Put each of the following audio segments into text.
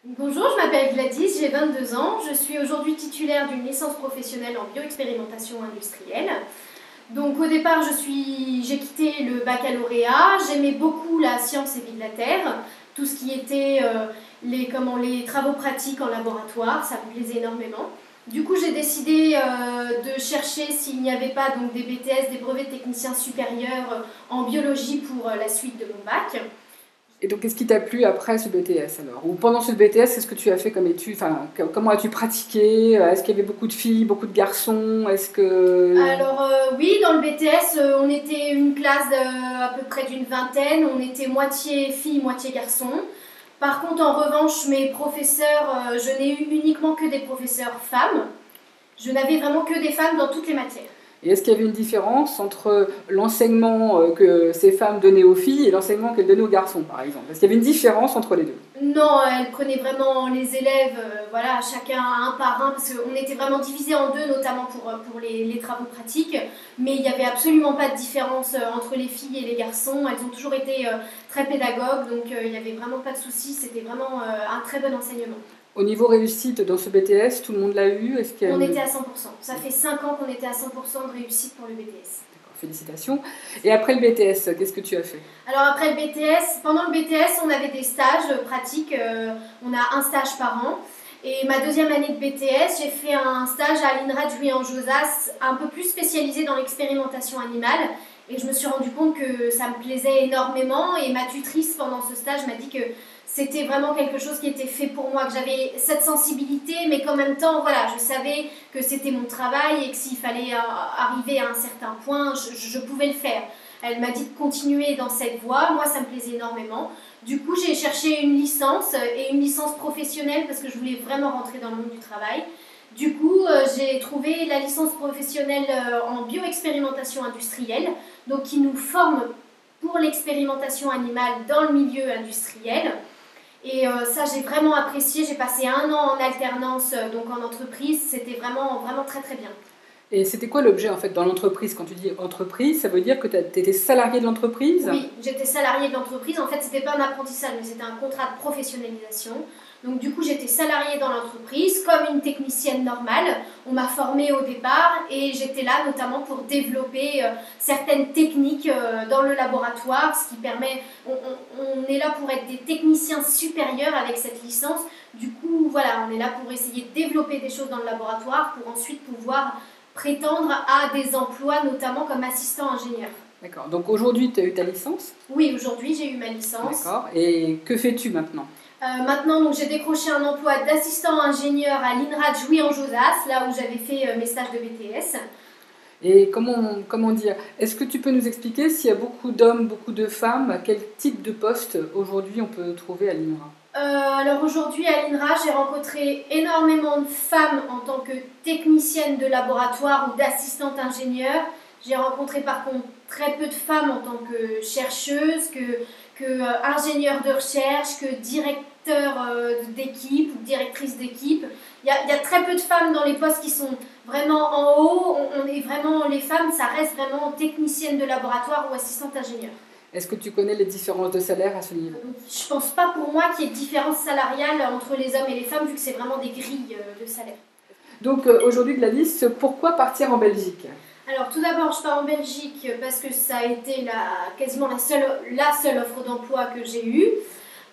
Bonjour, je m'appelle Gladys, j'ai 22 ans. Je suis aujourd'hui titulaire d'une licence professionnelle en bioexpérimentation industrielle. Donc au départ, j'ai quitté le baccalauréat. J'aimais beaucoup la science et vie de la Terre, tout ce qui était les travaux pratiques en laboratoire, ça me plaisait énormément. Du coup, j'ai décidé de chercher s'il n'y avait pas donc, des BTS, des brevets de techniciens supérieurs en biologie pour la suite de mon bac. Et donc, qu'est-ce qui t'a plu après ce BTS alors? Ou pendant ce BTS, qu'est-ce que tu as fait comme études? Enfin, comment as-tu pratiqué? Est-ce qu'il y avait beaucoup de filles, beaucoup de garçons? Est-ce que... Alors oui, dans le BTS, on était une classe à peu près d'une vingtaine, on était moitié filles, moitié garçons. Par contre, en revanche, mes professeurs, je n'ai eu uniquement que des professeurs femmes. Je n'avais vraiment que des femmes dans toutes les matières. Et est-ce qu'il y avait une différence entre l'enseignement que ces femmes donnaient aux filles et l'enseignement qu'elles donnaient aux garçons, par exemple? Est-ce qu'il y avait une différence entre les deux? Non, elles prenaient vraiment les élèves, voilà, chacun un par un, parce qu'on était vraiment divisés en deux, notamment pour les travaux pratiques, mais il n'y avait absolument pas de différence entre les filles et les garçons. Elles ont toujours été très pédagogues, donc il n'y avait vraiment pas de soucis, c'était vraiment un très bon enseignement. Au niveau réussite dans ce BTS, tout le monde l'a eu? Est-ce qu'il y a On une... était à 100%. Ça fait 5 ans qu'on était à 100% de réussite pour le BTS. Félicitations. Et après le BTS, qu'est-ce que tu as fait? Alors après le BTS, pendant le BTS, on avait des stages pratiques, on a un stage par an. Et ma deuxième année de BTS, j'ai fait un stage à l'INRA de Juilly-en-Josas, un peu plus spécialisé dans l'expérimentation animale. Et je me suis rendu compte que ça me plaisait énormément. Et ma tutrice pendant ce stage m'a dit que c'était vraiment quelque chose qui était fait pour moi, que j'avais cette sensibilité, mais qu'en même temps, voilà, je savais que c'était mon travail et que s'il fallait arriver à un certain point, je pouvais le faire. Elle m'a dit de continuer dans cette voie, moi ça me plaisait énormément. Du coup, j'ai cherché une licence et une licence professionnelle parce que je voulais vraiment rentrer dans le monde du travail. Du coup, j'ai trouvé la licence professionnelle en bioexpérimentation industrielle, donc qui nous forme pour l'expérimentation animale dans le milieu industriel. Et ça, j'ai vraiment apprécié. J'ai passé un an en alternance donc en entreprise. C'était vraiment, vraiment très, très bien. Et c'était quoi l'objet en fait dans l'entreprise? Quand tu dis entreprise, ça veut dire que tu étais salarié de l'entreprise? Oui, j'étais salariée de l'entreprise. En fait, c'était pas un apprentissage, mais c'était un contrat de professionnalisation. Donc du coup, j'étais salariée dans l'entreprise comme une technicienne normale. On m'a formée au départ et j'étais là notamment pour développer certaines techniques dans le laboratoire, ce qui permet, on est là pour être des techniciens supérieurs avec cette licence. Du coup, voilà, on est là pour essayer de développer des choses dans le laboratoire pour ensuite pouvoir prétendre à des emplois, notamment comme assistant ingénieur. D'accord. Donc aujourd'hui, tu as eu ta licence? Oui, aujourd'hui j'ai eu ma licence. D'accord. Et que fais-tu maintenant? Maintenant, donc, j'ai décroché un emploi d'assistant ingénieur à l'INRA de Juilly-en-Josas, là où j'avais fait mes stages de BTS. Et comment dire, est-ce que tu peux nous expliquer s'il y a beaucoup d'hommes, beaucoup de femmes, quel type de poste aujourd'hui on peut trouver à l'INRA? Alors aujourd'hui à l'INRA, j'ai rencontré énormément de femmes en tant que technicienne de laboratoire ou d'assistante ingénieure. J'ai rencontré par contre très peu de femmes en tant que chercheuse, que ingénieure de recherche, que directeur d'équipe ou directrice d'équipe. Il y a très peu de femmes dans les postes qui sont vraiment en haut. On est vraiment, les femmes, ça reste vraiment technicienne de laboratoire ou assistante ingénieure. Est-ce que tu connais les différences de salaire à ce niveau? Je pense pas pour moi qu'il y ait de différence salariale entre les hommes et les femmes, vu que c'est vraiment des grilles de salaire. Donc aujourd'hui, Gladys, pourquoi partir en Belgique? Alors tout d'abord, je pars en Belgique parce que ça a été quasiment la seule offre d'emploi que j'ai eue.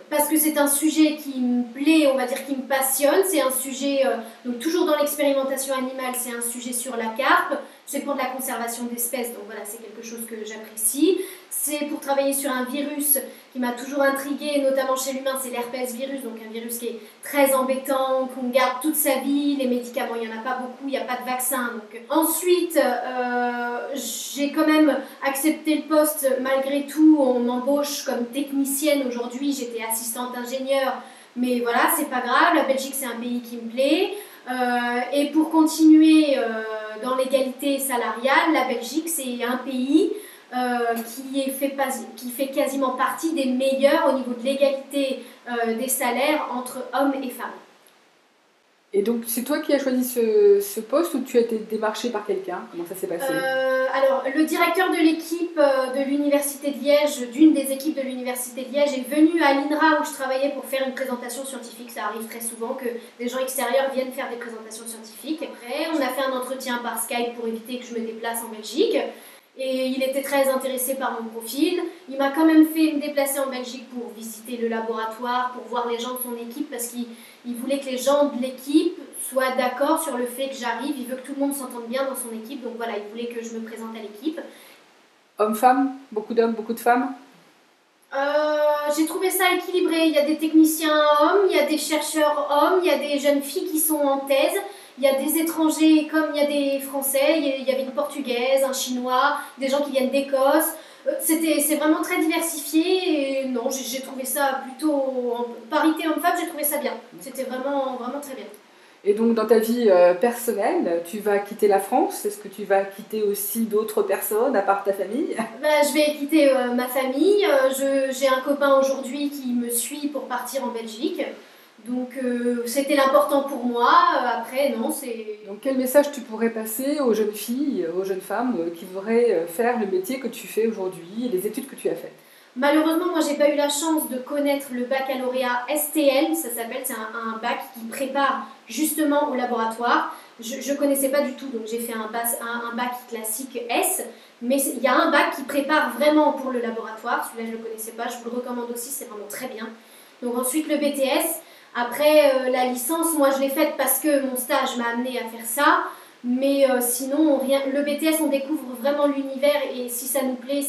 Parce que c'est un sujet qui me plaît, on va dire qui me passionne. C'est un sujet, donc toujours dans l'expérimentation animale, c'est un sujet sur la carpe. C'est pour de la conservation d'espèces, donc voilà, c'est quelque chose que j'apprécie. C'est pour travailler sur un virus qui m'a toujours intriguée, notamment chez l'humain, c'est l'herpès virus, donc un virus qui est très embêtant, qu'on garde toute sa vie. Les médicaments, il n'y en a pas beaucoup, il n'y a pas de vaccin. Donc. Ensuite, j'ai quand même accepté le poste, malgré tout, on m'embauche comme technicienne aujourd'hui, j'étais assistante ingénieure, mais voilà, c'est pas grave, la Belgique c'est un pays qui me plaît. Et pour continuer dans l'égalité salariale, la Belgique c'est un pays qui fait quasiment partie des meilleurs au niveau de l'égalité des salaires entre hommes et femmes. Et donc, c'est toi qui as choisi ce poste ou tu as été démarché par quelqu'un? Comment ça s'est passé? Alors, le directeur de l'équipe de l'Université de Liège, d'une des équipes de l'Université de Liège, est venu à l'INRA où je travaillais pour faire une présentation scientifique. Ça arrive très souvent que des gens extérieurs viennent faire des présentations scientifiques. Après, on a fait un entretien par Skype pour éviter que je me déplace en Belgique. Et il était très intéressé par mon profil. Il m'a quand même fait me déplacer en Belgique pour visiter le laboratoire, pour voir les gens de son équipe, parce qu'il voulait que les gens de l'équipe soient d'accord sur le fait que j'arrive. Il veut que tout le monde s'entende bien dans son équipe, donc voilà, il voulait que je me présente à l'équipe. Hommes-femmes? Beaucoup d'hommes, beaucoup de femmes? J'ai trouvé ça équilibré. Il y a des techniciens hommes, il y a des chercheurs hommes, il y a des jeunes filles qui sont en thèse, il y a des étrangers comme il y a des Français, il y avait une Portugaise, un Chinois, des gens qui viennent d'Écosse. C'est vraiment très diversifié et non, j'ai trouvé ça plutôt en parité homme-femme, j'ai trouvé ça bien. C'était vraiment, vraiment très bien. Et donc, dans ta vie personnelle, tu vas quitter la France? Est-ce que tu vas quitter aussi d'autres personnes à part ta famille? Je vais quitter ma famille. J'ai un copain aujourd'hui qui me suit pour partir en Belgique. Donc c'était l'important pour moi. Après, non, c'est... Donc, quel message tu pourrais passer aux jeunes filles, aux jeunes femmes qui voudraient faire le métier que tu fais aujourd'hui et les études que tu as faites? Malheureusement, moi, j'ai pas eu la chance de connaître le baccalauréat STL, ça s'appelle, c'est un bac qui prépare justement au laboratoire. Je connaissais pas du tout, donc j'ai fait un bac classique S, mais il y a un bac qui prépare vraiment pour le laboratoire. Celui-là, je le connaissais pas, je vous le recommande aussi, c'est vraiment très bien. Donc ensuite, le BTS. Après, la licence, moi, je l'ai faite parce que mon stage m'a amené à faire ça. Mais sinon, rien. Le BTS, on découvre vraiment l'univers et si ça nous plaît,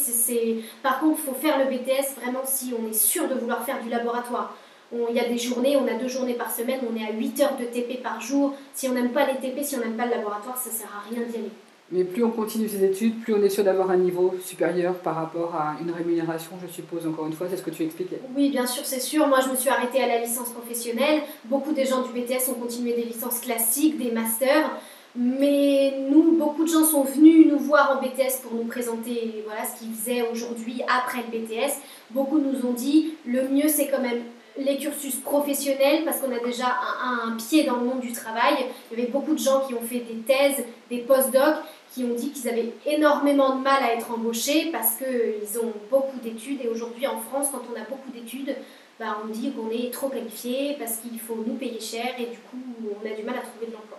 Par contre, il faut faire le BTS vraiment si on est sûr de vouloir faire du laboratoire. Il y a des journées, on a 2 journées par semaine, on est à 8 heures de TP par jour. Si on n'aime pas les TP, si on n'aime pas le laboratoire, ça ne sert à rien d'y aller. Mais plus on continue ses études, plus on est sûr d'avoir un niveau supérieur par rapport à une rémunération, je suppose, encore une fois, c'est ce que tu expliquais. Oui, bien sûr, c'est sûr. Moi, je me suis arrêtée à la licence professionnelle. Beaucoup des gens du BTS ont continué des licences classiques, des masters. Mais nous, beaucoup de gens sont venus nous voir en BTS pour nous présenter voilà, ce qu'ils faisaient aujourd'hui après le BTS. Beaucoup nous ont dit, le mieux c'est quand même les cursus professionnels parce qu'on a déjà un pied dans le monde du travail. Il y avait beaucoup de gens qui ont fait des thèses, des post-docs, qui ont dit qu'ils avaient énormément de mal à être embauchés parce qu'ils ont beaucoup d'études. Et aujourd'hui en France, quand on a beaucoup d'études, on dit qu'on est trop qualifié parce qu'il faut nous payer cher et du coup on a du mal à trouver de l'emploi.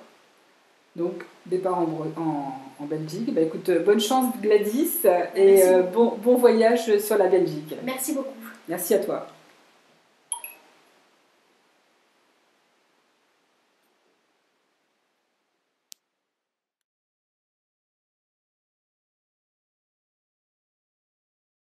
Donc, départ en Belgique. Écoute, bonne chance Gladys et bon voyage sur la Belgique. Merci beaucoup. Merci à toi.